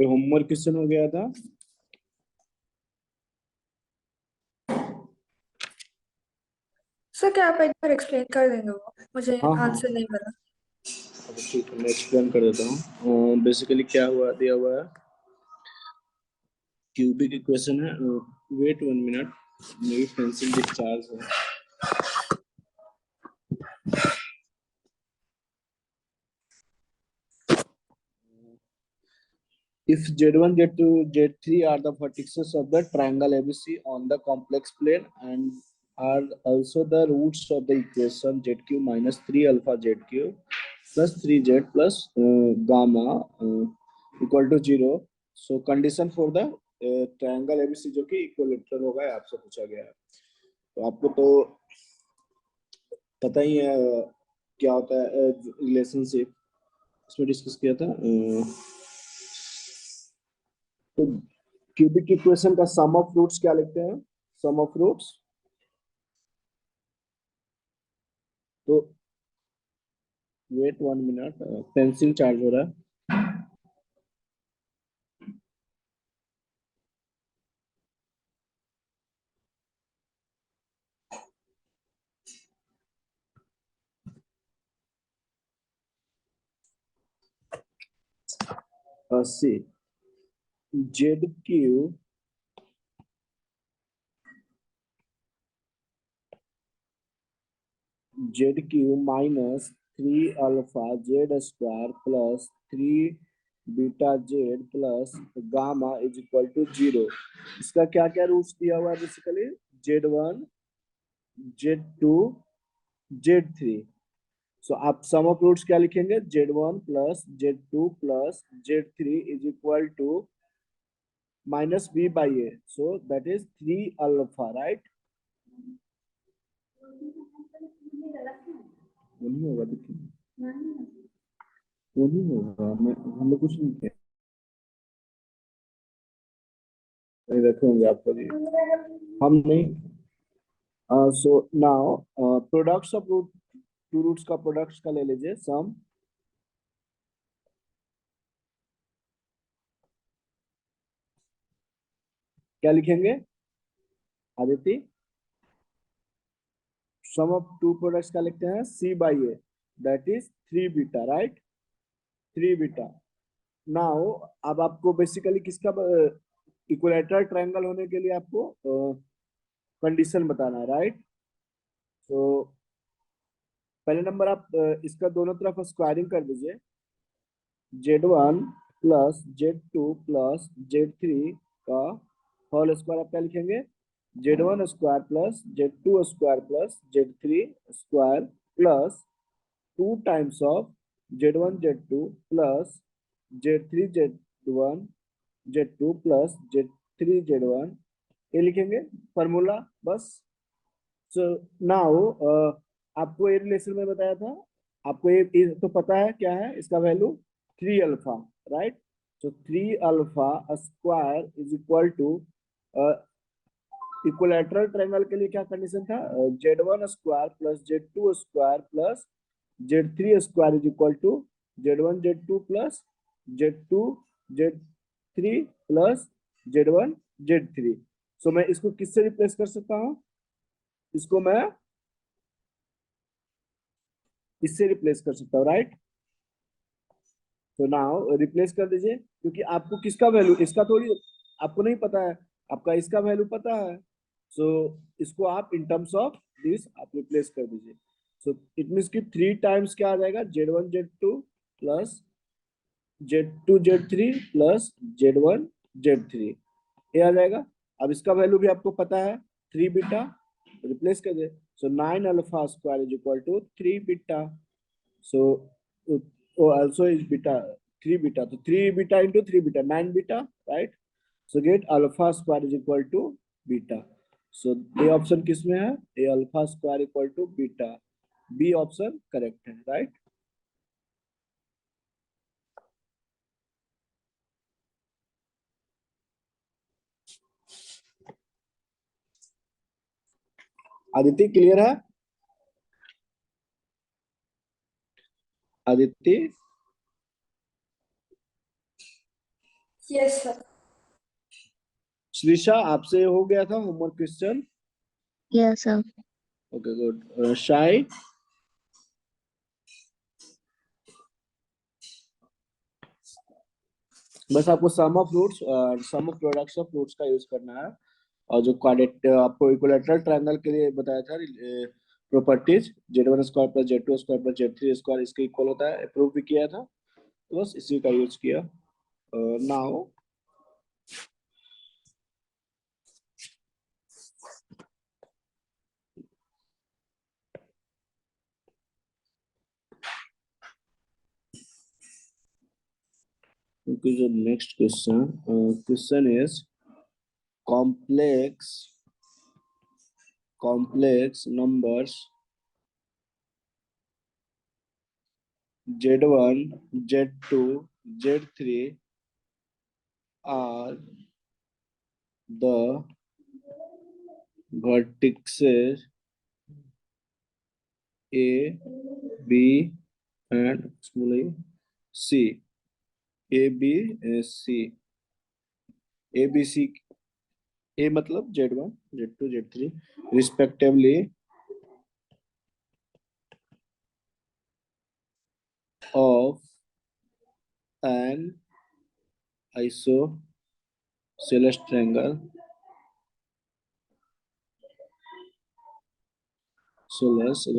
कोई homework question हो गया था? सर क्या आप एक बार एक्सप्लेन कर देंगे? वो मुझे हाँ हाँ, आंसर नहीं मिला। अब ठीक है, मैं एक्सप्लेन कर देता हूँ। बेसिकली क्या हुआ, दिया हुआ है क्यूबिक इक्वेशन है। वेट 1 मिनट, मेरी पेंसिल डिस्चार्ज है। If Z1, Z2, Z3 are the vertices of the triangle ABC on the complex plane and are also the roots of the equation ZQ minus 3 alpha ZQ plus 3Z plus gamma equal to 0. So condition for the triangle ABC जो कि equilateral होगा, ये आपसे पूछा गया है। तो आपको तो पता ही है क्या होता है रिलेशनशिप, इसमें डिस्कस किया था। तो क्यूबिक इक्वेशन का सम ऑफ रूट्स क्या लिखते हैं? सम ऑफ रूट्स, तो वेट 1 मिनट, पेंसिल चार्ज हो रहा है। See z cube minus 3 alpha z square plus 3 beta z plus gamma is equal to 0। इसका क्या क्या रूट्स दिया हुआ है? Basically Z1, Z2, Z3। सो आप सम ऑफ रूट्स क्या लिखेंगे? Z1 plus Z2 plus Z3 is equal to minus b by a, so that is 3 alpha, right? वो नहीं होगा, देखिए वो नहीं होगा, मैं हमने कुछ नहीं किया, नहीं रखे होंगे आपको जी, हम नहीं। So now products of root, two roots का प्रोडक्ट्स का ले लीजिए सम। क्या लिखेंगे Aditya? Sum of two products का लिखते हैं c by a, that is 3 beta, right? 3 beta. Now अब आपको बेसिकली किसका इक्विलेटरल ट्रायंगल होने के लिए आपको कंडीशन बताना है, राइट? तो पहले नंबर आप इसका दोनों तरफ स्क्वायरिंग कर दीजिए। Z1 plus Z2 plus Z3 का होल स्क्वायर आप क्या लिखेंगे? Z1 square plus Z2 square plus Z3 square plus 2 times of Z1 Z2 plus Z3 Z1 Z2 plus Z3 Z1, ये लिखेंगे फॉर्मूला बस। सो नाउ आपको ये रिलेशन में बताया था, आपको ये तो पता है क्या है इसका वैल्यू? 3 alpha, right? तो 3 alpha square is equal to, equilateral triangle के लिए क्या कंडीशन था? Z1 square plus Z2 square plus Z3 square is equal to Z1 Z2 plus Z2 Z3 plus Z1 Z3। So मैं इसको किससे replace कर सकता हूँ? इसको मैं इससे रिप्लेस कर सकता हूँ, राइट? तो नाउ रिप्लेस कर दीजिए, क्योंकि आपको किसका वैल्यू, इसका थोड़ी आपको नहीं पता है, आपका इसका वैल्यू पता है। सो इसको आप इन टर्म्स ऑफ दिस आप रिप्लेस कर दीजिए। सो इट मीन्स कि 3 टाइम्स क्या आ जाएगा? Z1 Z2 plus Z2 Z3 plus Z1 Z3, ये आ जाएगा। अब इसका वैल्यू भी आपको पता है 3 बीटा, रिप्लेस कर दे। So 9 alpha square is equal to 3 beta. So also is beta 3 beta, तो 3 beta into 3 beta 9 beta, right? So get alpha square is equal to beta. So A option किसमें है? A alpha square equal to beta, B option correct है, right? Aditya clear है? Aditya yes sir. Shreesha, आपसे हो गया था homework question? Yes, sir. Okay, good. शाय? बस आपको sum of roots, sum of products of roots का यूज करना है। और जो क्वाड्रेट आपको इक्विलैटरल ट्रायंगल के लिए बताया था, properties Z1 square plus Z2 square plus Z3 square इसके इक्वल होता है, प्रूव भी किया था, तो बस इसी का यूज किया। Now next question is complex numbers Z1, Z2, Z3 are the vertices A, B and small a C. A, B, C. A, B, C. A मतलब Z1, Z2, Z3 respectively of an isosceles triangle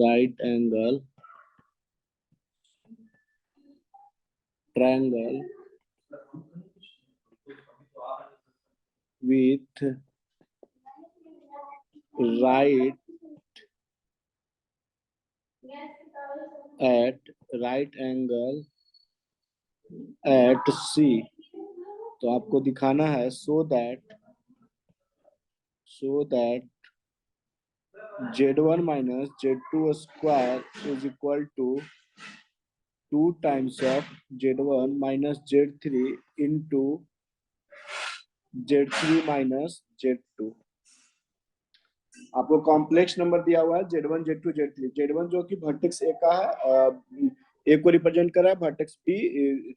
right angle triangle with right at right angle at C। तो आपको दिखाना है so that Z1 minus Z2 square is equal to 2 times of Z1 minus Z3 into Z3 minus Z2। आपको complex number दिया हुआ है Z1, Z2, Z3। Z1 जो कि वर्टेक्स ए का है, ए को रिप्रेजेंट कर रहा है, vertex B,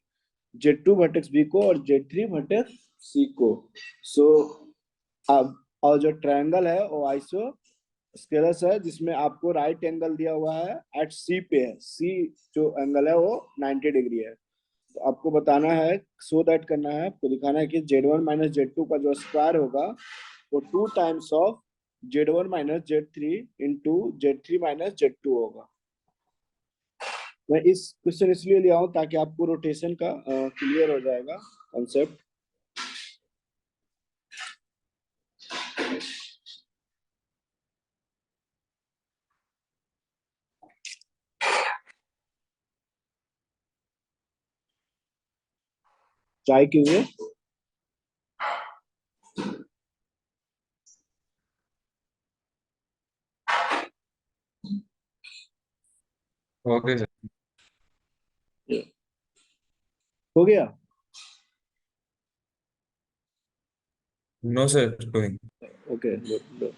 Z2 vertex B को, और Z3 वर्टेक्स सी को। सो अब और जो ट्रायंगल है वो आइसो स्केलस है, जिसमें आपको राइट एंगल दिया हुआ है एट सी पे है। सी जो एंगल है वो 90 डिग्री है। तो आपको बताना है, सो दैट करना है, आपको दिखाना है कि Z1 माइनस Z2 का जो स्क्वायर होगा वो 2 times of Z1 minus Z3 into Z3 minus Z2 होगा। मैं इस क्वेश्चन इसलिए लिया हूं ताकि आपको रोटेशन का क्लियर हो जाएगा कॉन्सेप्ट। चाय क्यों? Okay sir. हो गया? No sir, going. Okay, good.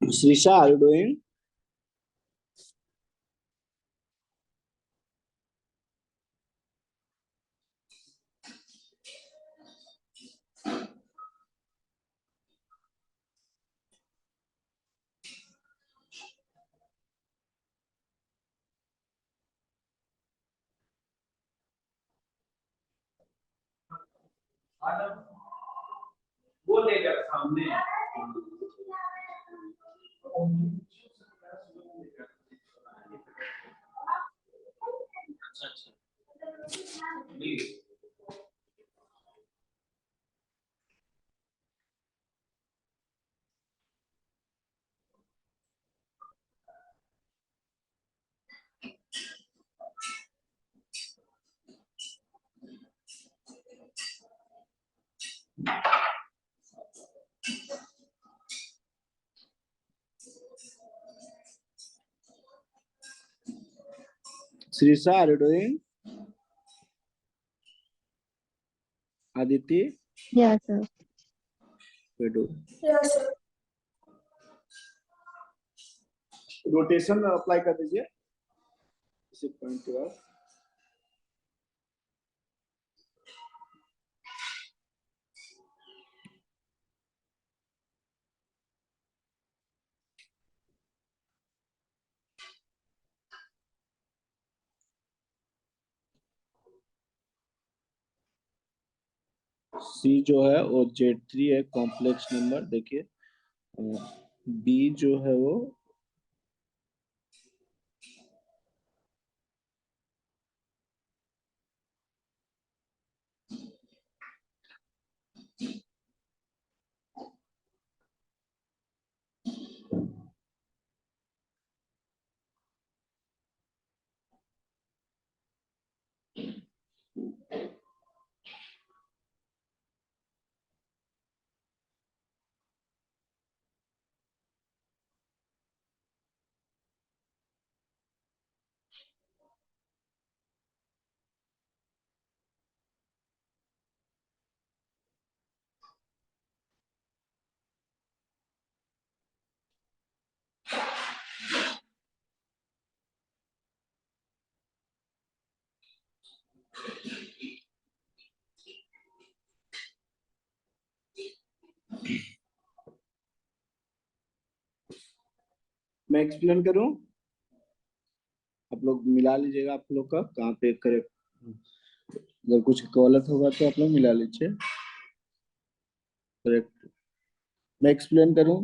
Srisha, are you doing? वो लेकर सामने अच्छा अच्छा Srisha, are you doing? Aditi, Yeah, sir. we do. Yes, sir. Rotation apply कर दीजिए इसी पॉइंट के बाद। सी जो है वो Z3 है, कॉम्प्लेक्स नंबर। देखिए बी जो है वो मैं एक्सप्लेन करूं, आप लोग मिला लीजिएगा। आप लोग का कहाँ पे करेक्ट, अगर कुछ गलत होगा तो आप लोग मिला लीजिए। करेक्ट मैं एक्सप्लेन करूं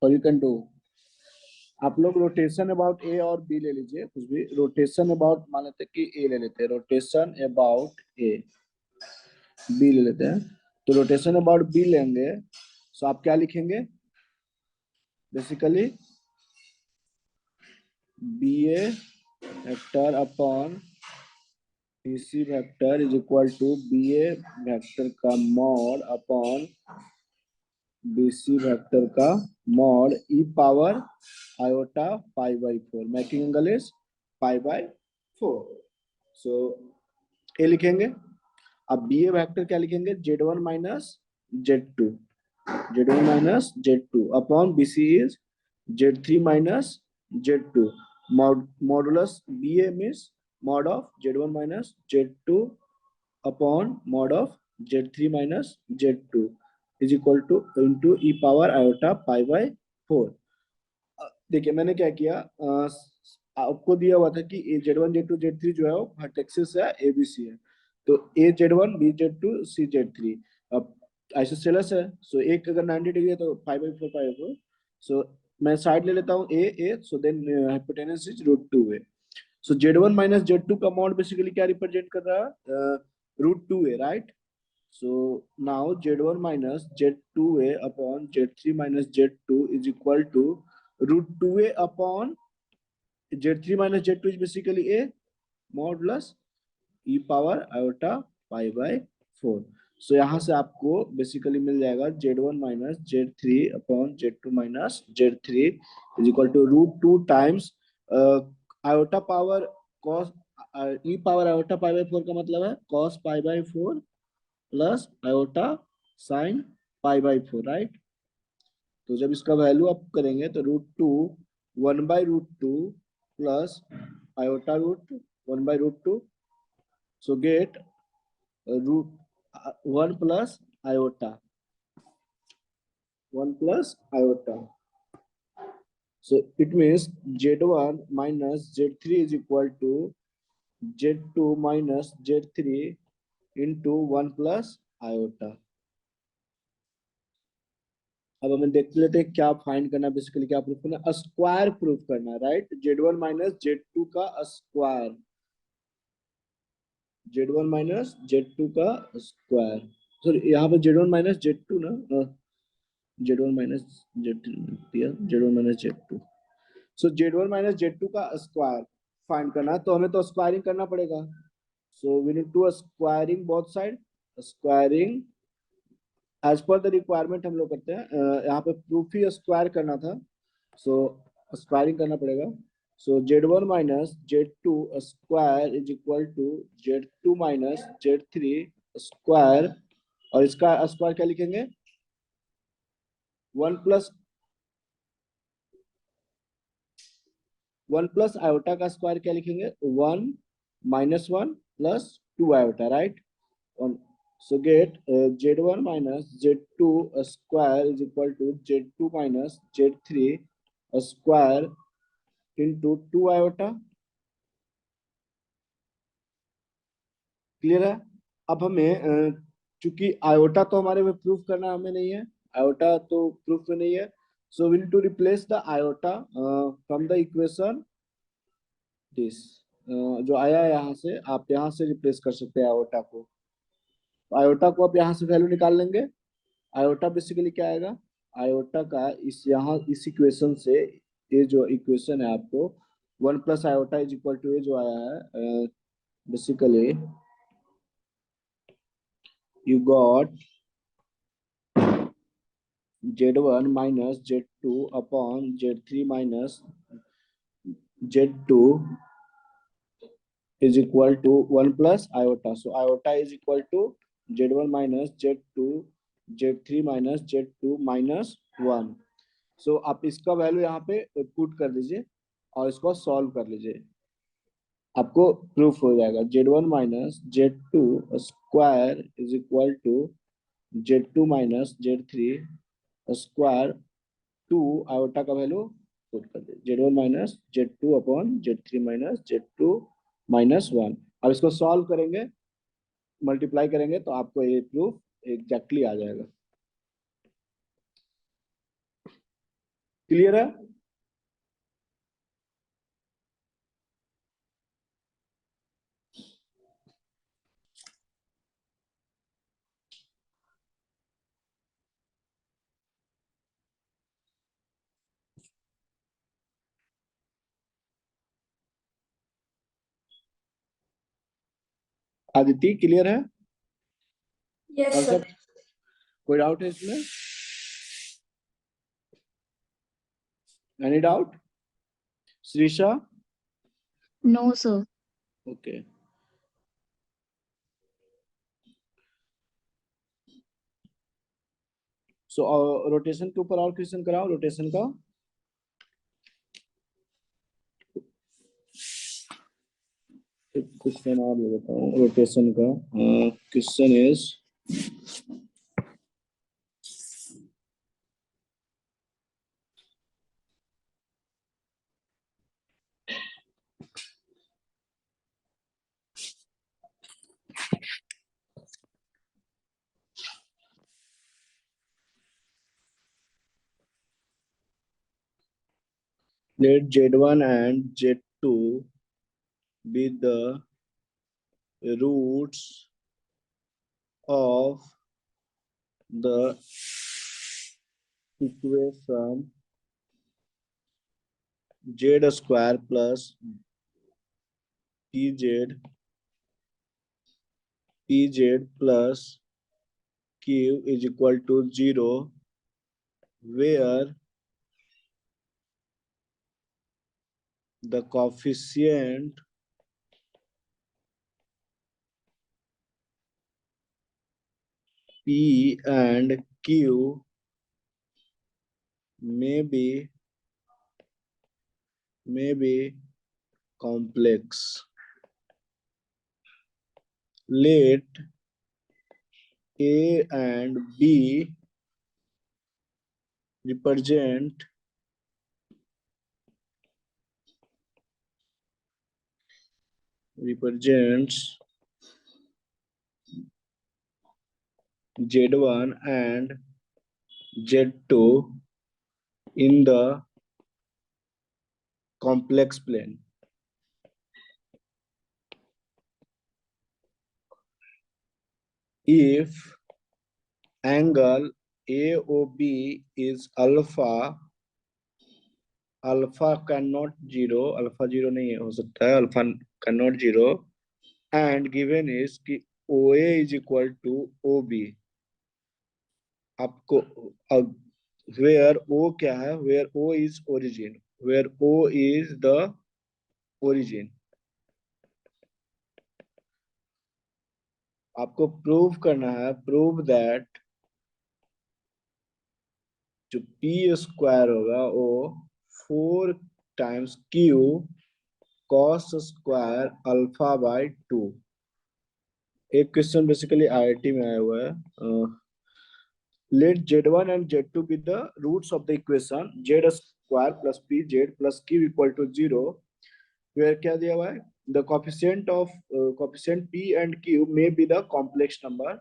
और यू कैन डू। आप लोग रोटेशन अबाउट ए और बी ले लीजिए, कुछ भी। रोटेशन अबाउट मान लेते हैं कि ए ले लेते हैं, रोटेशन अबाउट ए, बी ले लेते हैं। तो रोटेशन अबाउट बी लेंगे तो आप क्या लिखेंगे? Basically B A vector upon B C vector is equal to B A vector का mod upon B C vector का mod e power iota pi by 4, making angle is pi by 4। So A लिखेंगे। अब B A vector क्या लिखेंगे? Z1 minus Z2, Z1 minus Z2 upon B C is Z3 minus Z2। Modulus B A means mod of Z1 minus Z2 upon mod of Z3 minus Z2 is equal two into E power iota pi by 4। देखिए मैंने क्या किया, आपको दिया हुआ था कि Z1 Z2 Z3 जो है वो वर्टेक्सिस है, ABC है। तो A Z1 B Z2 C Z3 अब आइसोसेलेस है। सो एक अगर 90 डिग्री है तो 5/4 5/4। सो मैं साइड ले लेता हूँ A, so then hypotenuse is √2A। So Z1 minus Z2 का मॉड बेसिकली क्या रिप्रेजेंट कर रहा है? √2A, right? So now Z1 minus Z2A upon Z3 minus Z2 is equal to √2A upon Z3 minus Z2 is basically A modulus e power iota pi by 4। So यहाँ से आपको basically मिल जाएगा Z1 minus Z3 upon Z2 minus Z3 is equal to √2 times iota power cos e power iota pi by 4 का मतलब है cos pi by 4 plus iota sine pi by 4, right? तो जब इसका वैल्यू आप करेंगे तो √2 1/√2 plus iota root 1/√2, so get √1 plus iota, 1 plus iota. So it means Z1 minus Z3 is equal to Z2 minus Z3 into 1 plus iota. अब हमें देख लेते हैं क्या फाइंड करना, बेसिकली क्या प्रूफ करना, स्क्वायर प्रूफ करना, राइट। Z1 माइनस Z2 का स्क्वायर, Z1 माइनस Z2 का स्क्वायर, सॉरी यहाँ पे Z1 माइनस Z2 ना, Z1 माइनस Z2 दिया, Z1 माइनस Z2, सो Z1 माइनस Z2 का स्क्वायर फाइंड करना है, तो हमें तो स्क्वायरिंग करना पड़ेगा। So we need to squaring both side, squaring as per the requirement हम लोग करते हैं, यहाँ पे प्रूफ ही स्क्वायर करना था, सो स्क्वायरिंग करना पड़ेगा। So Z1 minus Z2 square is equal to Z2 minus Z3 square, और इसका स्क्वायर क्या लिखेंगे, 1 प्लस आयोटा का स्क्वायर क्या लिखेंगे, 1 minus 1 plus 2 iota, right. So get Z1 minus Z2 square is equal to Z2 minus Z3 square into 2 iota. Clear है। अब हमें चूंकि आयोटा तो हमारे में प्रूफ करना हमें नहीं है, आयोटा तो प्रूफ में नहीं है, so we need to replace the iota from the equation this, जो आया है यहाँ से, आप यहाँ से रिप्लेस कर सकते हैं आयोटा को। आयोटा को आप यहाँ से वैल्यू निकाल लेंगे। आयोटा बेसिकली क्या आएगा, आयोटा का इस यहाँ इस इक्वेशन से, ये जो इक्वेशन है आपको 1 plus iota is equal to ये जो आया है, basically you got Z1 minus Z2 upon Z3 minus Z2 is equal to 1 plus iota. So iota is equal to Z1 minus Z2 Z3 minus Z2 minus 1. So आप इसका value यहाँ पे put कर दीजिए और इसको सॉल्व कर लीजिए, आपको प्रूफ हो जाएगा। Z1 minus Z2 square is equal to Z2 minus Z3 square, 2 iota का वैल्यू पुट कर दे, Z1 minus Z2 upon Z3 minus Z2 minus 1। अब इसको सॉल्व करेंगे, मल्टीप्लाई करेंगे तो आपको ये प्रूफ एग्जैक्टली आ जाएगा। क्लियर है। आदिति क्लियर है, यस और सर। सब कोई डाउट है इसमें, any doubt, Shreesha? No, sir. Okay, so rotation के ऊपर और क्वेश्चन कराओ, रोटेशन का। क्वेश्चन और मैं बताऊं रोटेशन का, question is let Z1 and Z2 be the roots of the equation Z square plus PZ plus Q is equal to 0, where the coefficient P and Q may be complex. Let A and B represents Z1 and Z2 in the complex plane. If angle AOB is alpha cannot zero, alpha zero नहीं हो सकता है, alpha cannot zero, and given is कि OA is equal to OB. आपको where O क्या है, where O is origin, where O is the origin. आपको prove करना है, प्रूव दैट जो पी स्क्वायर होगा वो 4 times Q cos square alpha by 2. एक क्वेश्चन बेसिकली आईआईटी में आया हुआ है. Let z1 and z2 be the roots of the equation z square plus pz plus q equal to 0, where क्या दिया हुआ है, the coefficient p and q may be the complex number.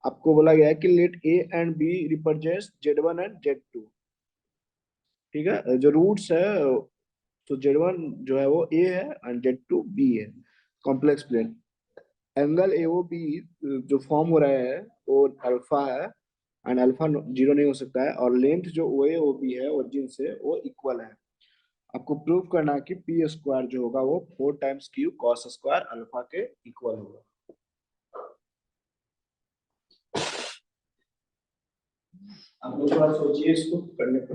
आपको बोला गया है कि late a and b represents z1 and z2. ठीक है, जो रूट्स है तो z1 जो है वो a है एंड z2 b है. कॉम्प्लेक्स प्लेन एंगल AOB जो फॉर्म हो रहा है वो अल्फा है एंड अल्फा जीरो नहीं हो सकता है, और लेंथ जो OAOB है ओरिजिन से वो इक्वल है. आपको प्रूव करना है कि पी स्क्वायर जो होगा वो 4 times Q cos square alpha के इक्वल होगा. आप लोग थोड़ा सोचिए इसको करने को.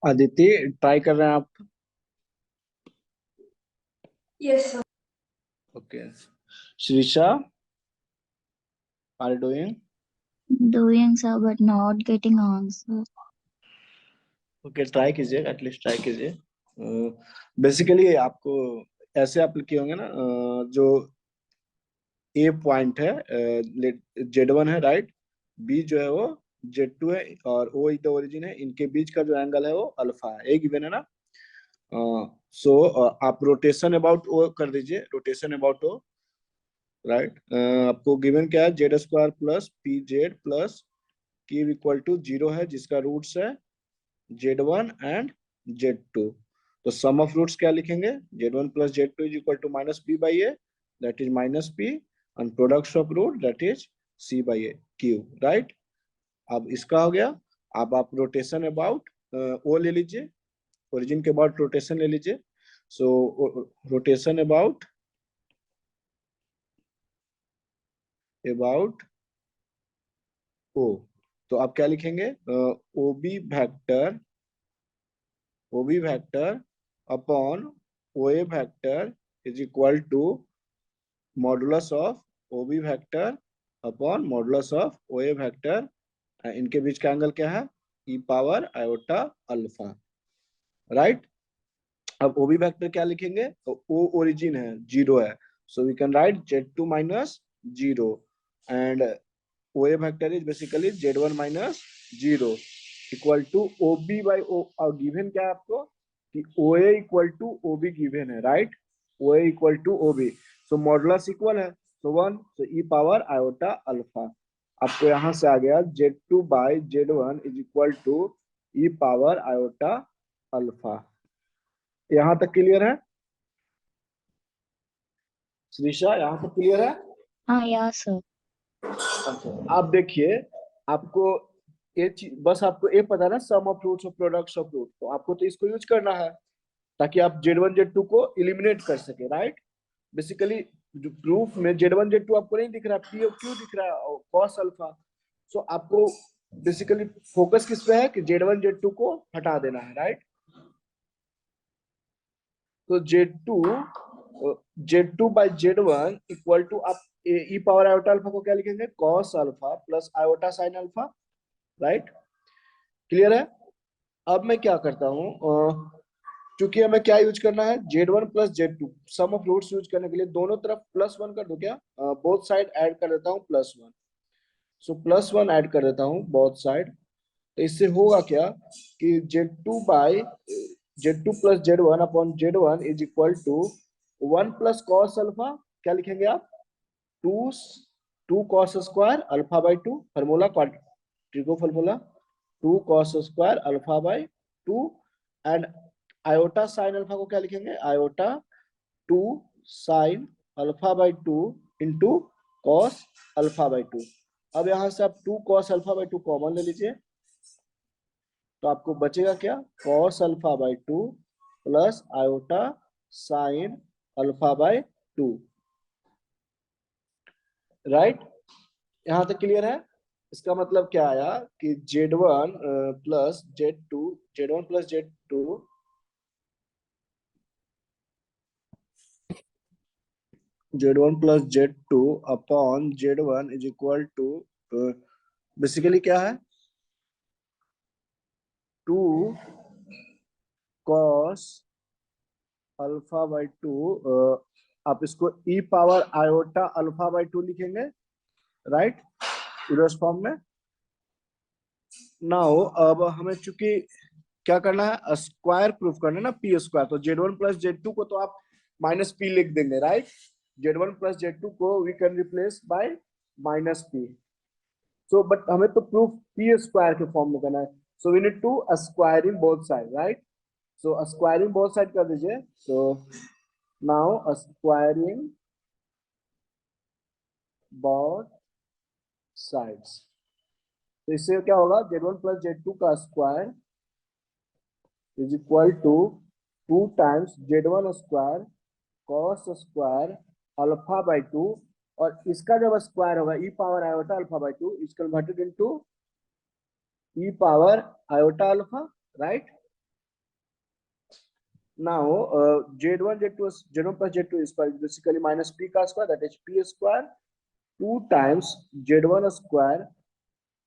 आदित्य ट्राई कर रहे हैं आप? Yes, sir. ओके। Srisha, are you doing? Doing, sir, but not getting answer. Okay, try कीजिए, एटलीस्ट ट्राई कीजिए। बेसिकली आपको ऐसे आप किए होंगे ना, जो ए पॉइंट है Z1 है, राइट? बी जो है वो Z2 है, और ओ द ओरिजिन है। इनके बीच का जो एंगल है वो अल्फा है। एक गिवन है ना। सो आप रोटेशन अबाउट ओ कर दीजिए, रोटेशन अबाउट ओ, राइट? आपको गिवन क्या है? Z² plus PZ plus Q equal to 0 है, जिसका रूट्स है Z1 एंड Z2। तो सम ऑफ रूट्स क्या लिखेंगे? Z1 plus Z2 is equal to minus P by A, that is minus P, and product of root that is C by A Q, right? अब इसका हो गया। अब आप रोटेशन अबाउट ओ ले लीजिए, ओरिजिन के बाद रोटेशन ले लीजिए। सो रोटेशन अबाउट ओ, तो आप क्या लिखेंगे? O B vector upon O A vector is equal to modulus of O B vector upon modulus of O A vector. इनके बीच का एंगल क्या है? E power iota alpha, right? अब ओ बी वेक्टर क्या लिखेंगे? तो ओ ओरिजिन है, 0 है, so we can write Z2 minus 0, and O A vector is basically Z1 minus 0 equal to O B by O. और गिवन क्या है आपको? कि O A equal to O B given है, right? O A equal to O B, so modulus equal है, so 1, so e power iota alpha. आपको यहां से आ गया Z2 by Z1 is equal to E power iota alpha. यहां तक clear है श्रीषा? यहां तक क्लियर है? Yeah, sir. अच्छा, आप देखिए, आपको ये चीज बस आपको ये पता है ना, सम ऑफ रूट्स और प्रोडक्ट्स ऑफ रूट, तो आपको तो इसको यूज करना है ताकि आप Z1 Z2 को एलिमिनेट कर सके, राइट? बेसिकली जो प्रूफ में Z1 Z2 आपको नहीं दिख रहा, P और Q दिख रहा है, और cos अल्फा। सो आपको बेसिकली फोकस किस पे है कि Z1 Z2 को हटा देना है, राइट? तो Z2 by Z1 equal to, आप ई पावर आयोटा अल्फा को क्या लिखेंगे? cos alpha plus iota sine alpha, right? Clear है? अब मैं क्या करता हूँ, चूंकि हमें क्या यूज करना है? Z1 plus Z2, sum of roots use करने के लिए दोनों तरफ +1 कर दो क्या? बोथ साइड ऐड कर देता हूँ +1, सो +1 ऐड कर देता हूँ बोथ साइड। तो इससे होगा क्या कि Z2 plus Z1 upon Z1 is equal to 1 plus cos alpha, क्या लिखेंगे आप? 2 cos square alpha by 2, formula quadratic formula, 2 cos square alpha by 2, and iota sine alpha को क्या लिखेंगे? Iota 2 sine alpha by 2 into cos alpha by 2। अब यहां से आप 2 कॉस अल्फा बाई 2 कॉमन ले लीजिए, तो आपको बचेगा क्या? Cos alpha by 2 plus iota sine alpha by 2, right? यहां तक क्लियर है? इसका मतलब क्या आया कि Z1 plus Z2, Z1 plus Z2 Z1 plus Z2 upon Z1 is equal to, basically क्या है? 2 कॉस अल्फा बाई 2, आप इसको e power iota alpha by 2 लिखेंगे, राइट? इनवर्स फॉर्म में। नाउ अब हमें चूंकि क्या करना है? स्क्वायर प्रूफ करना है ना, पी स्क्वायर। तो Z1 प्लस Z2 को तो आप माइनस पी लिख देंगे, राइट? Z1 प्लस Z2 को we can replace by minus P. So but हमें तो प्रूफ पी स्क्वायर के फॉर्म में करना है, so we need to squaring both side, right? So squaring both side कर दीजिए। तो नाउ स्क्वायरिंग बोथ साइड्स, तो इससे क्या होगा? Z1 प्लस Z2 का square is equal to 2 times Z1 square cos square alpha by 2, और इसका जब स्क्वायर होगा e power iota alpha by 2 is converted into e power iota alpha, right? now z1 z1 plus z2 is basically minus p का square, that is p square 2 times z1 square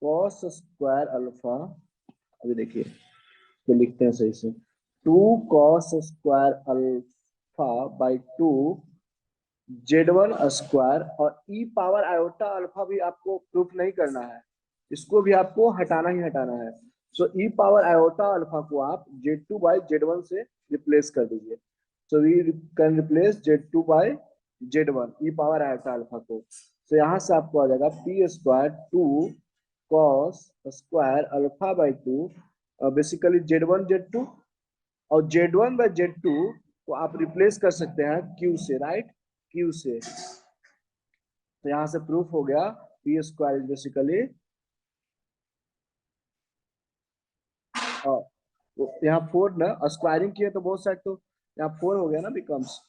cos square alpha. अभी देखिए तो लिखते हैं सही से, 2 cos square alpha by 2 z1 square, और e power iota alpha भी आपको प्रूफ नहीं करना है, इसको भी आपको हटाना ही हटाना है. So e power iota alpha को आप z2 by z1 से रिप्लेस कर दीजिए. So we can replace z2 by z1 e power iota alpha को. सो यहाँ से आपको आ जाएगा p square 2 cos square alpha by 2, basically z1 z2, और z1 by z2 को आप रिप्लेस कर सकते हैं q से, राइट, q से. तो यहां से प्रूफ हो गया p स्क्वायर इज बेसिकली, यहाँ 4 ना स्क्वायरिंग किए तो बहुत साइड, तो यहाँ 4 हो गया ना, becomes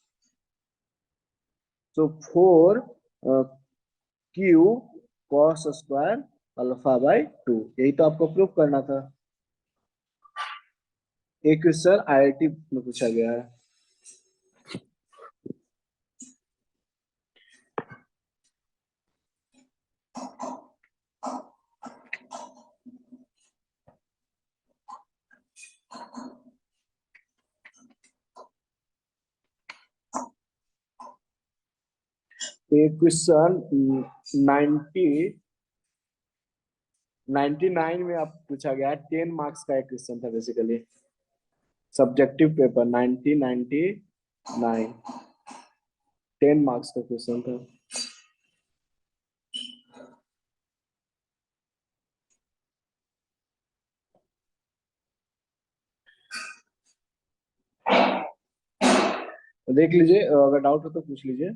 so 4 q cos square alpha by 2. यही तो आपको प्रूफ करना था. एक क्वेश्चन आईआईटी में पूछा गया है. एक क्वेश्चन 99 में आप पूछा गया, 10 मार्क्स का एक क्वेश्चन था बेसिकली, सब्जेक्टिव पेपर 1999, 10 मार्क्स का क्वेश्चन था. देख लीजिए, अगर डाउट हो तो पूछ लीजिए.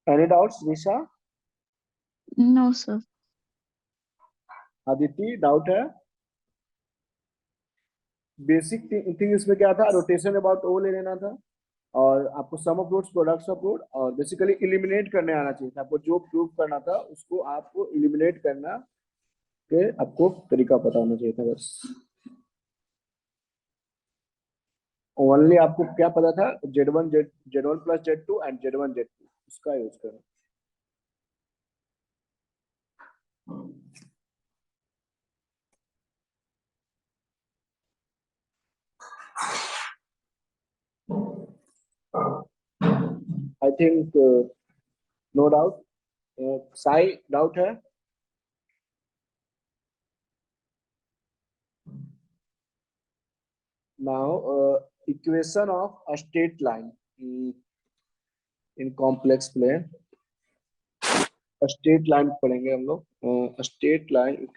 एनी डाउट्स निशा? No, sir. आदिति डाउट है? बेसिक थिंग इसमें क्या था, रोटेशन अबाउट ओ ले लेना था, और आपको sum of roots, products of root, और बेसिकली इलिमिनेट करने आना चाहिए था. आपको जो प्रूव करना था उसको आपको इलिमिनेट करना के आपको तरीका पता होना चाहिए था बस. ओनली आपको क्या पता था, z1 plus z2 and z1 z2, उसका यूज करो. I think no doubt. Sai doubt है? Now equation of a straight line in complex plane. Straight line पढ़ेंगे हम लोग. स्ट्रेट लाइन,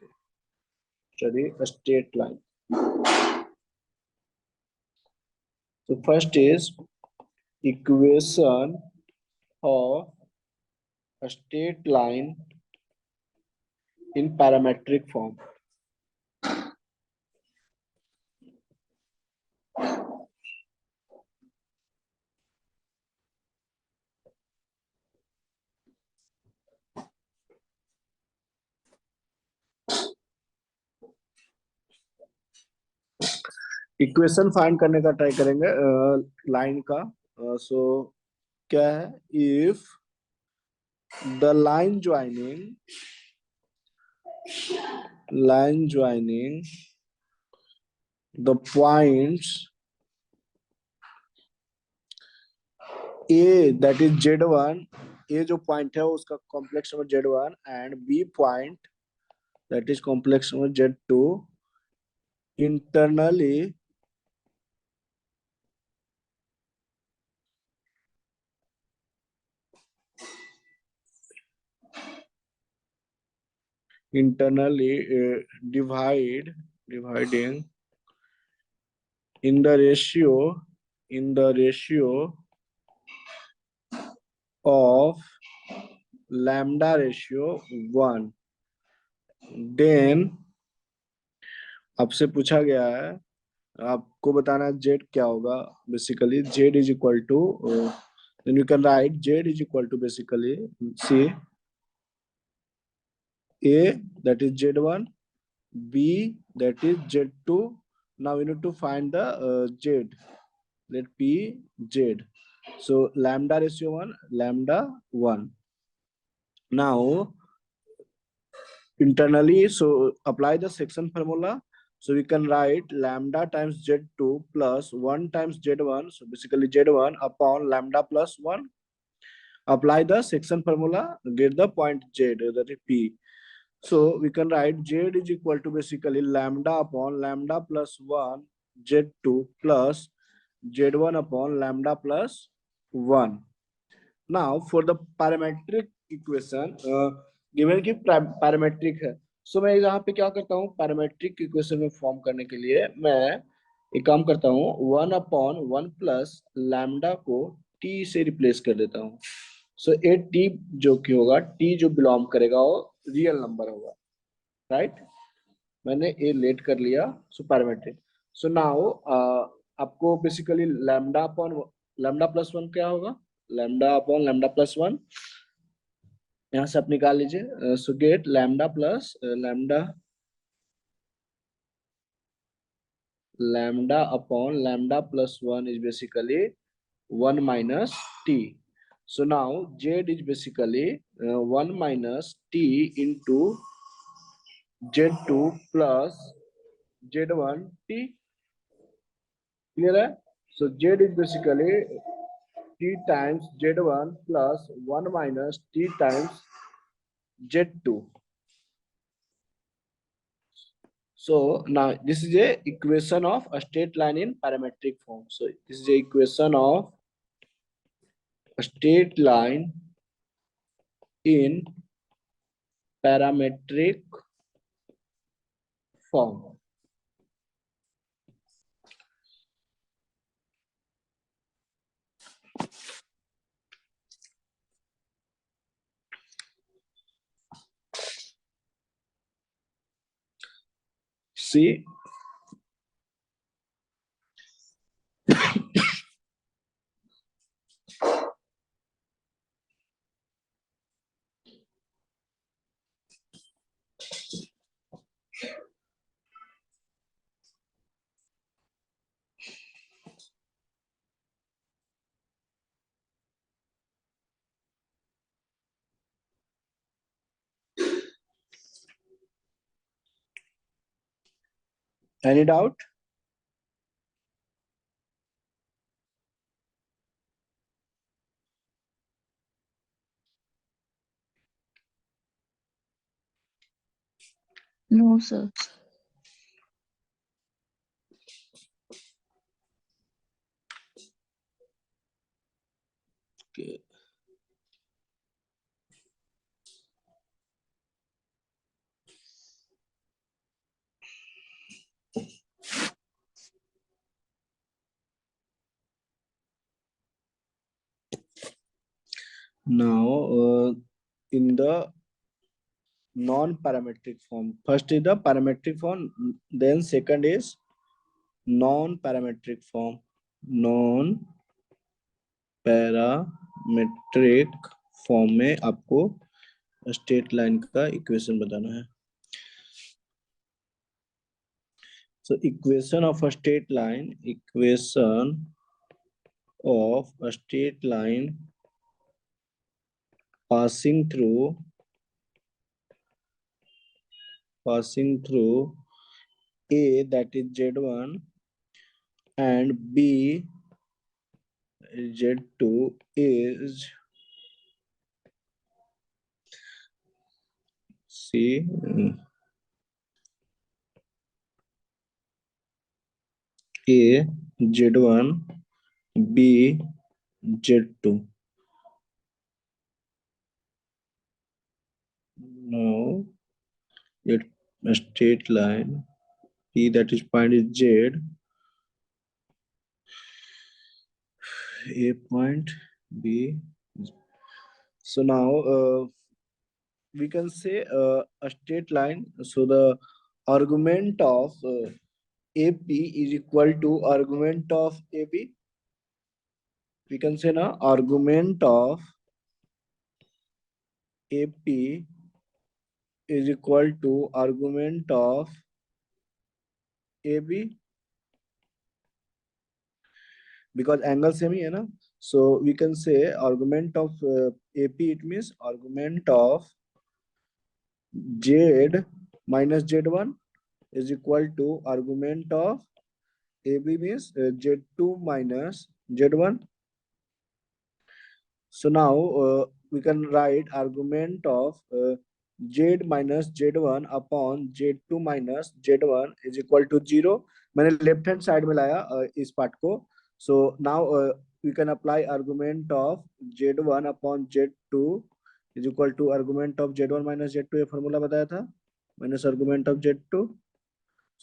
चलिए स्ट्रेट लाइन. तो first is equation of a straight line in parametric form. Equation find करने का try करेंगे line का. सो क्या है, if the line joining the points A, that is z1, A जो पॉइंट है उसका complex number z1, and B point that is complex number z2, internally dividing in the ratio of lambda ratio 1. Then आपसे पूछा गया है, आपको बताना है z क्या होगा. Basically z is equal to, then you can write z is equal to basically see A, that is Z1, B, that is Z2. Now we need to find the Z. Let P Z. So lambda ratio 1, lambda 1. Now internally, so apply the section formula. So we can write lambda times Z2 plus 1 times Z1. So basically Z1 upon lambda plus 1. Apply the section formula, get the point Z, that is P. So we can write Z is equal to basically lambda upon lambda plus 1 Z2 plus Z1 upon lambda plus 1. Now for the parametric equation, given कि parametric है, so मैं यहाँ पे क्या करता हूँ, parametric equation में form करने के लिए मैं एक काम करता हूँ, 1 upon 1 plus lambda को t से रिप्लेस कर देता हूँ. सो ए टी जो कि होगा, टी जो बिलोंग करेगा वो रियल नंबर होगा, राइट. मैंने ए लेट कर लिया. सो पैरामीट्रिक. सो नाउ आपको basically lambda upon lambda plus 1 क्या होगा, लैम्डा अपॉन लैम्डा प्लस 1. यहाँ से आप निकाल लीजिए. सो gate lambda plus lambda upon lambda plus 1 is basically 1 minus t. So now z is basically 1 minus t into z2 plus z1 t. Clear है? So z is basically t times z1 plus 1 minus t times z2. So now this is a equation of a straight line in parametric form. So this is a equation of a straight line in parametric form. See, any doubt? No, sir. Okay. Now, in the non-parametric form, first is the parametric form, then second is non-parametric form. Non-parametric form में आपको straight line का equation बताना है. So equation of a straight line, passing through A, that is Z1, and B, Z2 is C, A, Z1, B, Z2. Now, let a straight line P, that is point is Z, A point, B. So now we can say a straight line. So the argument of AP is equal to argument of AB. We can say now argument of AP is equal to argument of AB, because angle same ही है ना, so we can say argument of AP, it means argument of Z minus Z1 is equal to argument of AB, means Z2 minus Z1. So now we can write argument of Z minus Z1 upon Z2 minus Z1 is equal to 0. मैंने left hand side में लाया इस part को. So now we can apply argument of Z1 upon Z2 is equal to argument of Z1 minus Z2, ये formula बताया था, minus argument of Z2.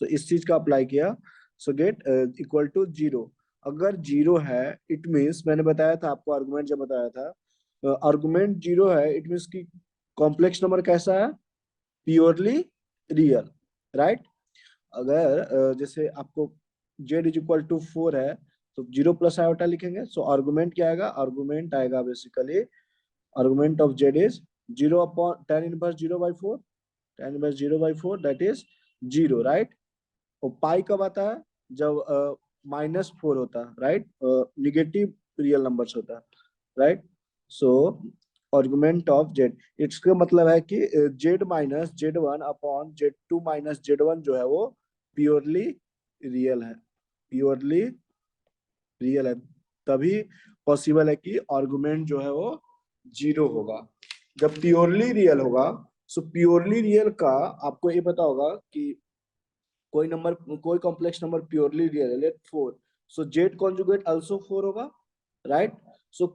So इस चीज का अप्लाई किया, so get इक्वल टू 0. अगर 0 है इट मीन्स, मैंने बताया था आपको आर्गुमेंट जब बताया था, आर्गुमेंट 0 है इट मीन्स कि कॉम्प्लेक्स नंबर कैसा है, प्योरली रियल, राइट. अगर जैसे आपको z इज इक्वल टू 4 है तो 0 प्लस आयोटा लिखेंगे. सो आर्गुमेंट क्या आएगा, आर्गुमेंट आएगा basically argument of z is 0 upon tan inverse 0/4, tan inverse 0/4 that is 0, right. और पाई कब आता है, जब -4 होता है, राइट, निगेटिव रियल नंबर्स होता है, right. So argument of z, इसका मतलब है कि z minus Z1 upon Z2 minus Z1 जो है वो प्योरली रियल है, प्योरली रियल है. तभी पॉसिबल है कि आर्गुमेंट जो है वो 0 होगा, जब प्योरली रियल होगा. सो प्योरली रियल का आपको ये पता होगा कि कोई नंबर, कोई कॉम्प्लेक्स नंबर प्योरली रियल है, लेट 4, सो z कॉन्जुगेट आल्सो 4 होगा, राइट. सो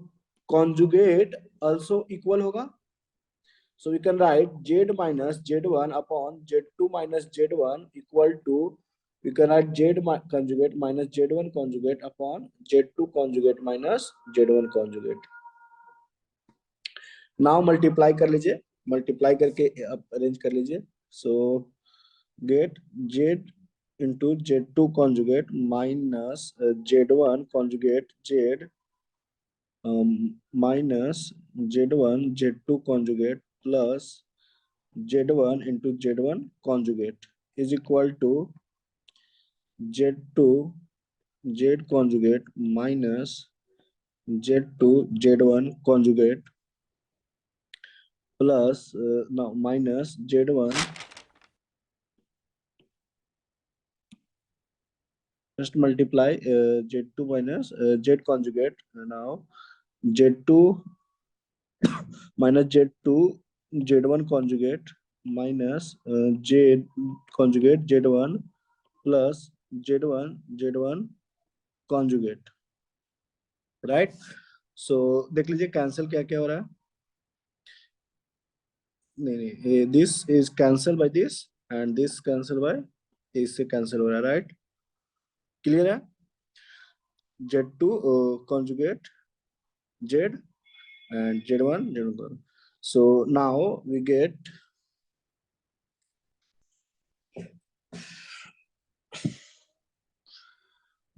कॉन्जुगेट आल्सो इक्वल होगा. So we can write z minus Z1 upon Z2 minus Z1 equal to, we can write z conjugate minus Z1 conjugate upon Z2 conjugate minus Z1 conjugate. Now multiply कर लीजिए, multiply करके arrange कर लीजिए. So get z into Z2 conjugate minus Z1 conjugate Z minus Z1 Z2 conjugate plus Z1 into Z1 conjugate is equal to Z2 Z conjugate minus Z2 Z1 conjugate plus no minus Z1, just multiply Z2 minus Z conjugate. Now Z2 minus Z2 Z1 conjugate minus Z conjugate Z1 plus Z1 Z1 conjugate, right. So देख लीजिए cancel क्या क्या हो रहा है. नहीं, this is cancel by this and this cancel by इससे cancel हो रहा है, right. क्लियर है. Z2 conjugate Z and Z1. So now we get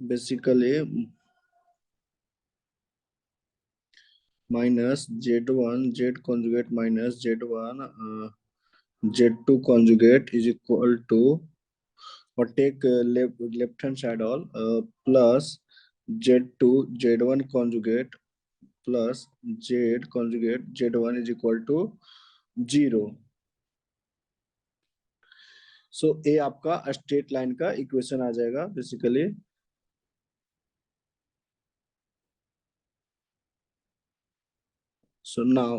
basically minus Z1 Z conjugate minus Z1 Z2 conjugate is equal to, or take left hand side all, plus Z2 Z1 conjugate plus Z conjugate Z1 is equal to 0. सो ए आपका straight line का equation आ जाएगा basically. So now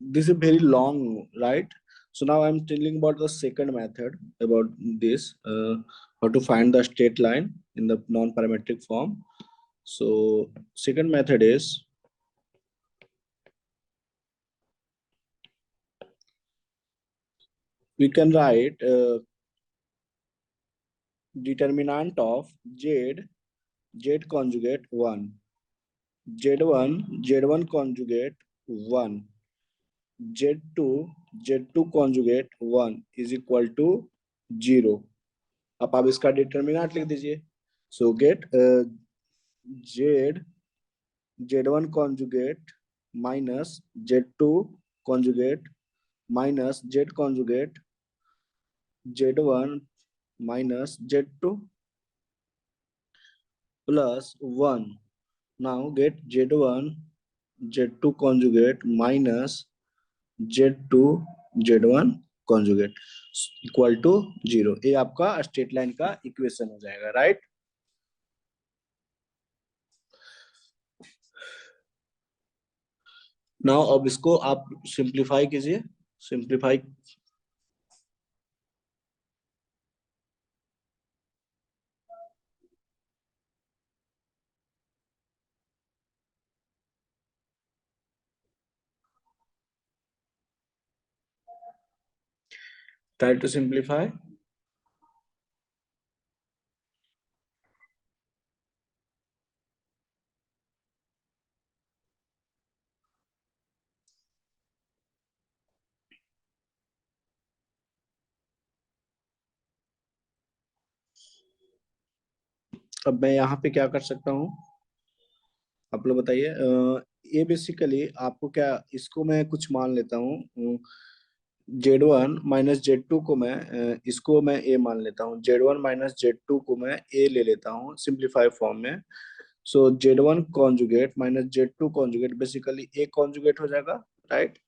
this is very long, right. So now I'm telling about the second method about this, how to find the straight line in the non-parametric form. So second method is, we can write determinant of Z conjugate 1, Z1 conjugate 1, Z2 conjugate 1 is equal to 0. आप इसका determinant लिख दीजिए. सो gate Z1 conjugate minus Z2 conjugate minus z conjugate z1 minus z2 plus 1. Now get z1 z2 conjugate minus z2 z1 conjugate equal to 0. ये आपका straight line का equation हो जाएगा, right? Now अब इसको आप सिंप्लीफाई कीजिए. Simplify try to simplify. अब मैं यहाँ पे क्या कर सकता हूँ, आप लोग बताइए. ये बेसिकली आपको क्या, इसको मैं कुछ मान लेता हूँ. z1 माइनस z2 को मैं इसको मैं a मान लेता हूँ. z1 माइनस z2 को मैं a ले लेता हूँ सिंप्लीफाई फॉर्म में. सो z1 conjugate minus z2 conjugate basically a conjugate हो जाएगा, राइट?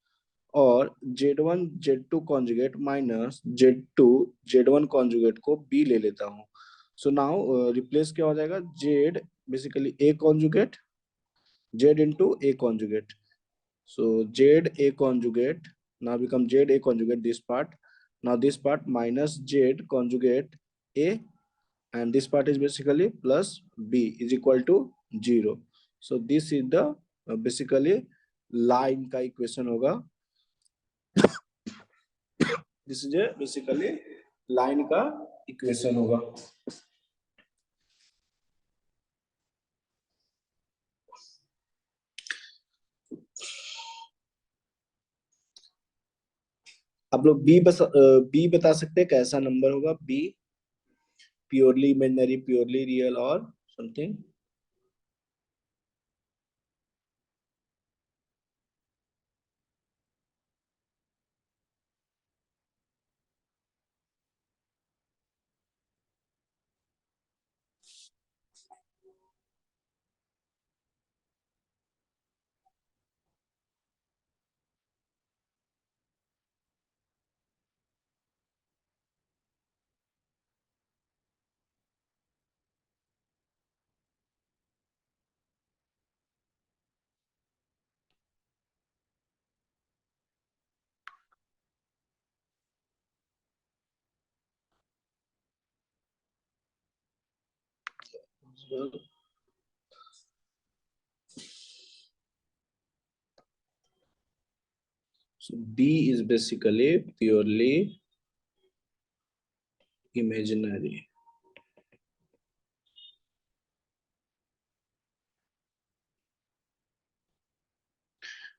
और z1 z2 conjugate minus z2 z1 conjugate को b ले लेता हूँ. सो नाउ रिप्लेस क्या हो जाएगा, z basically a conjugate z into a conjugate. So z a conjugate now become z a conjugate this part. Now this part minus z conjugate a, and this part is basically plus b is equal to 0. So this is the basically line का equation होगा. This is a basically line का equation होगा. आप लोग B बता सकते हैं कैसा नंबर होगा B, purely imaginary, purely real और something? So B is basically purely imaginary.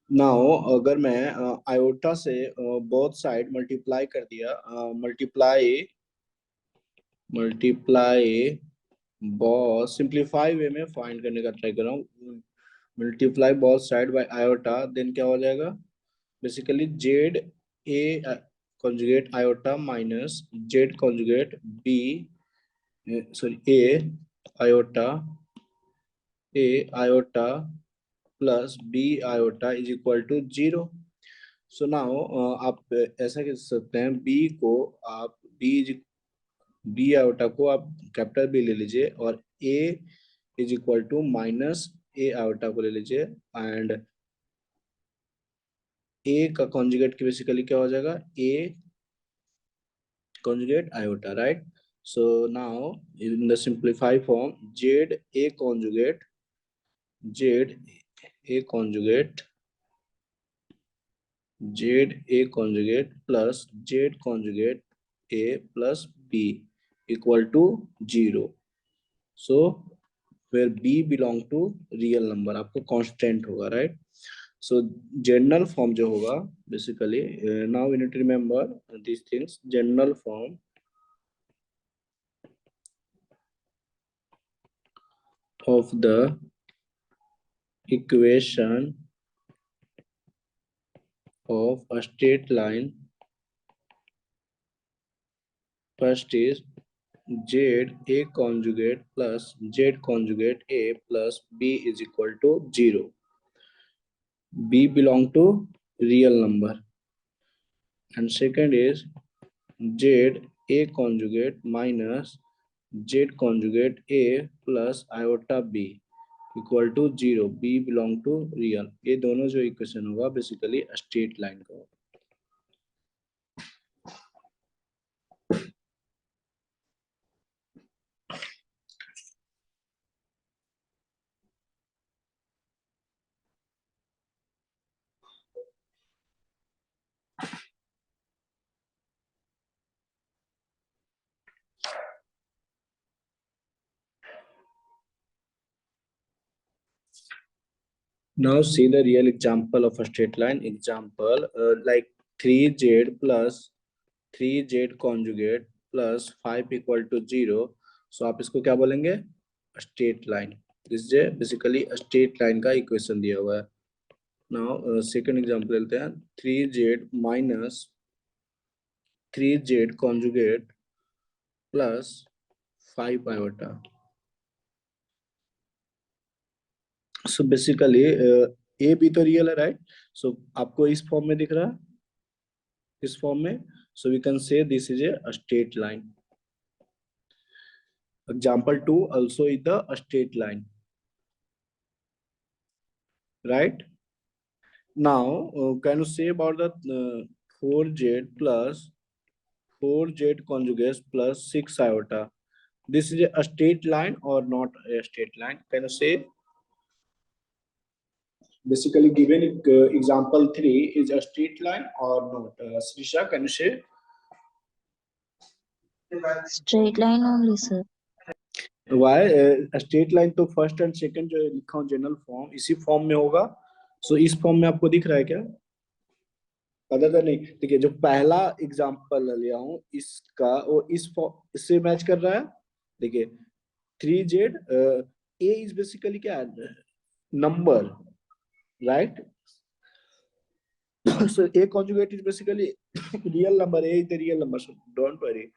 Now अगर मैं आयोटा से बोथ साइड मल्टीप्लाई कर दिया, मल्टीप्लाई बॉस सिंप्लीफाई वे में फाइंड करने का ट्राई कर रहा हूँ. Multiply both side by iota, then क्या हो जाएगा basically Z A conjugate iota minus Z conjugate B, sorry A iota plus B iota is equal to 0. So now आप ऐसा कह सकते हैं बी को आप बी आयोटा को आप कैपिटल बी ले लीजिए और A is equal to minus A iota को ले लीजिए, एंड ए का कॉन्जुगेट की बेसिकली क्या हो जाएगा ए conjugate iota, right? So now in the simplified form z a conjugate plus z conjugate a plus b equal to 0. So where b belong to real number, आपको constant होगा, right? So general form जो होगा basically now we need to remember these things. General form of the equation of a straight line. First is Z A conjugate plus Z conjugate A plus B is equal to 0. B belong to real number. And second is Z A conjugate minus Z conjugate A plus iota B equal to 0. B belong to real. ये दोनों जो equation होगा basically straight line का होगा. Now see the real example of a straight line. Example like 3z plus 3z conjugate plus 5 equal to 0. So आप इसको क्या बोलेंगे? Straight line. This is basically a straight line का equation दिया हुआ है. Now second example लेते हैं 3z minus 3z conjugate plus 5 iota. So basically a भी तो रियल है, राइट? सो आपको इस फॉर्म में दिख रहा है, इस फॉर्म में. So we can say this is a straight line. Example 2 also is the straight line, right? Now can you say about the 4z plus 4z conjugate plus 6 iota? This is a straight line or not a straight line? Can you say? Basically given example 3 is a straight line or not? Srisha, can you say? Straight line only, sir. Why? Straight line तो first and second जो लिखा हूं general form इसी form में होगा. सो इस form में आपको दिख रहा है क्या? अदर देन नहीं. देखिए जो पहला एग्जांपल लिया हूं इसका वो इससे मैच कर रहा है. देखिए 3z a इज बेसिकली क्या है? Number, right? So a conjugate is basically real number. A is the real number, so don't worry.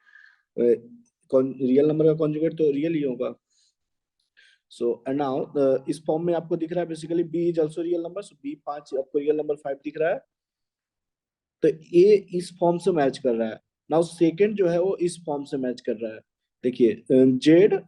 Real number का कॉन्जुगेट तो रियल ही होगा. सो एंड नाउ इस फॉर्म में आपको दिख रहा है basically b is also real number. So b 5 आपको रियल नंबर 5 दिख रहा है, तो a इस फॉर्म से मैच कर रहा है. नाउ सेकंड जो है वो इस फॉर्म से मैच कर रहा है. देखिए z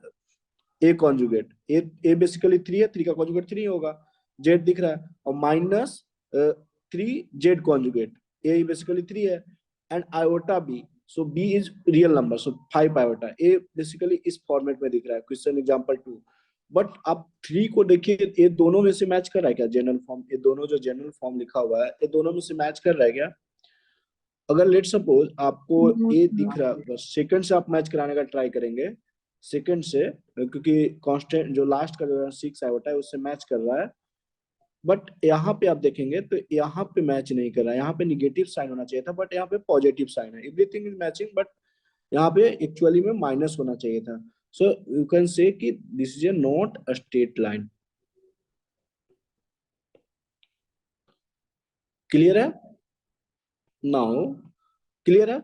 a conjugate a basically 3 है, 3 का कॉन्जुगेट 3 होगा. z दिख रहा है और minus 3 z conjugate a basically 3 है and iota b. So B is real number, so 5 iota. A basically इस फॉर्मेट में दिख रहा है क्वेश्चन एग्जांपल 2. बट आप 3 को देखिए, ये दोनों में से मैच कर रहा है क्या? जनरल फॉर्म, ये दोनों जो जनरल फॉर्म लिखा हुआ है ये दोनों में से मैच कर रहा है क्या? अगर लेट सपोज आपको A दिख रहा है, बस सेकंड से आप मैच कराने का ट्राई करेंगे. सेकंड से, क्योंकि कांस्टेंट जो लास्ट का जो 6 आयोटा है उससे मैच कर रहा है. बट यहाँ पे आप देखेंगे तो यहाँ पे मैच नहीं कर रहा है. यहाँ पे निगेटिव साइन होना चाहिए था बट यहाँ पे पॉजिटिव साइन है. एवरीथिंग इज मैचिंग बट यहाँ पे एक्चुअली में माइनस होना चाहिए था. सो यू कैन से कि this is a not a straight line. Clear है? नाउ क्लियर है?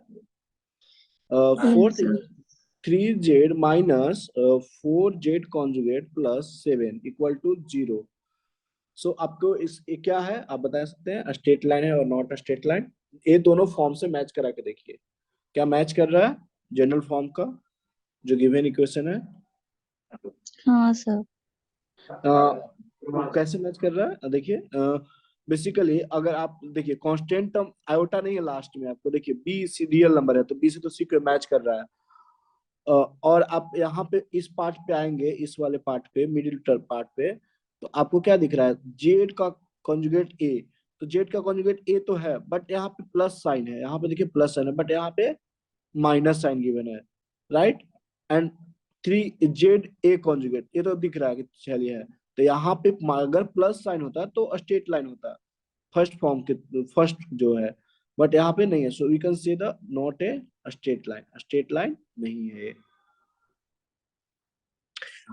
Fourth 3z minus 4z conjugate plus 7 equal to 0. So आपको इस क्या है आप बता सकते हैं? स्ट्रेट लाइन है और नॉट स्ट्रेट लाइन? ये दोनों फॉर्म से मैच करा के देखिए क्या मैच कर रहा है. जनरल फॉर्म का जो गिवन इक्वेशन है. हाँ सर. कैसे मैच कर रहा है? देखिए बेसिकली अगर आप देखिए कांस्टेंट टर्म आयोटा नहीं है लास्ट में. आपको देखिए बी सी रियल नंबर है तो बी से तो सी को मैच कर रहा है. और आप यहाँ पे इस पार्ट पे आएंगे, इस वाले पार्ट पे, मिडिल टर्म पार्ट पे, तो आपको क्या दिख रहा है? जेड का कॉन्जुगेट ए. तो जेड का कॉन्जुगेट ए तो है बट यहाँ पे प्लस साइन है. यहाँ पे देखिए प्लस साइन है बट यहाँ पे माइनस साइन गिवन है, right? And 3 Z A conjugate ये तो दिख रहा है कि चलिए है. तो यहाँ पे अगर प्लस साइन होता तो स्ट्रेट लाइन होता फर्स्ट फॉर्म के फर्स्ट जो है, बट यहाँ पे नहीं है. So we can say the not a straight line. Straight line नहीं है.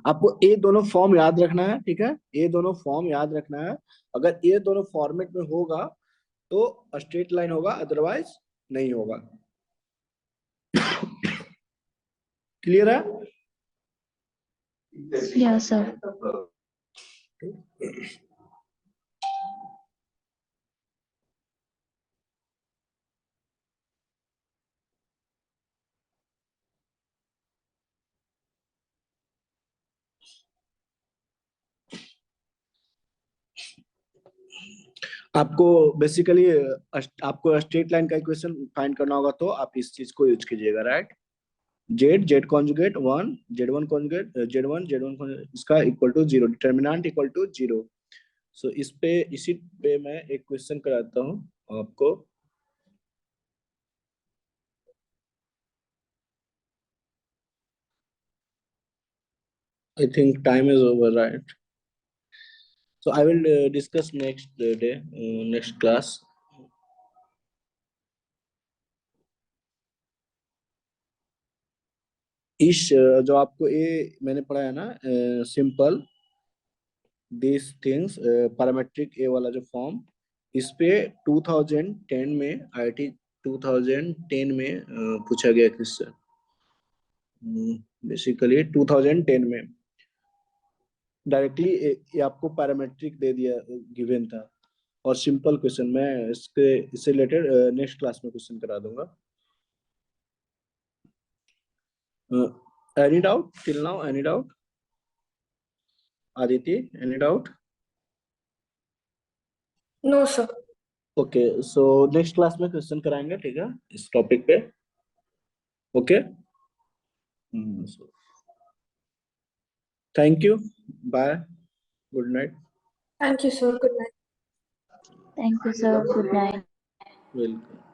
आपको ये दोनों फॉर्म याद रखना है, ठीक है? ये दोनों फॉर्म याद रखना है. अगर ये दोनों फॉर्मेट में होगा तो स्ट्रेट लाइन होगा, अदरवाइज नहीं होगा। क्लियर है? Yeah, sir. आपको बेसिकली आपको स्ट्रेट लाइन का इक्वेशन फाइंड करना होगा, तो आप इस चीज को यूज कीजिएगा, right. Z conjugate 1, z1 conjugate z1 इसका equal to 0, determinant equal to 0। So इसी पे मैं एक क्वेश्चन कराता हूँ आपको। I think time is over, right? So I will discuss next day, next class. जो आपको ये मैंने पढ़ाया ना, सिंपल दिस थिंग्स, पैरामेट्रिक ए वाला जो फॉर्म, इस पे 2010 में आईआईटी 2010 में पूछा गया क्वेश्चन। बेसिकली 2010 में डायरेक्टली ये आपको पैरामेट्रिक दे दिया, गिवन था, और सिंपल क्वेश्चन। मैं इससे रिलेटेड नेक्स्ट क्लास में क्वेश्चन करा दूंगा। Any doubt till now? Any doubt? Aditi, any doubt? No, sir. Okay, so next class में क्वेश्चन कराएंगे, ठीक है, इस टॉपिक पे। Okay, thank you, bye, good night. Thank you, sir. Good night. Thank you, sir. Good night. Welcome.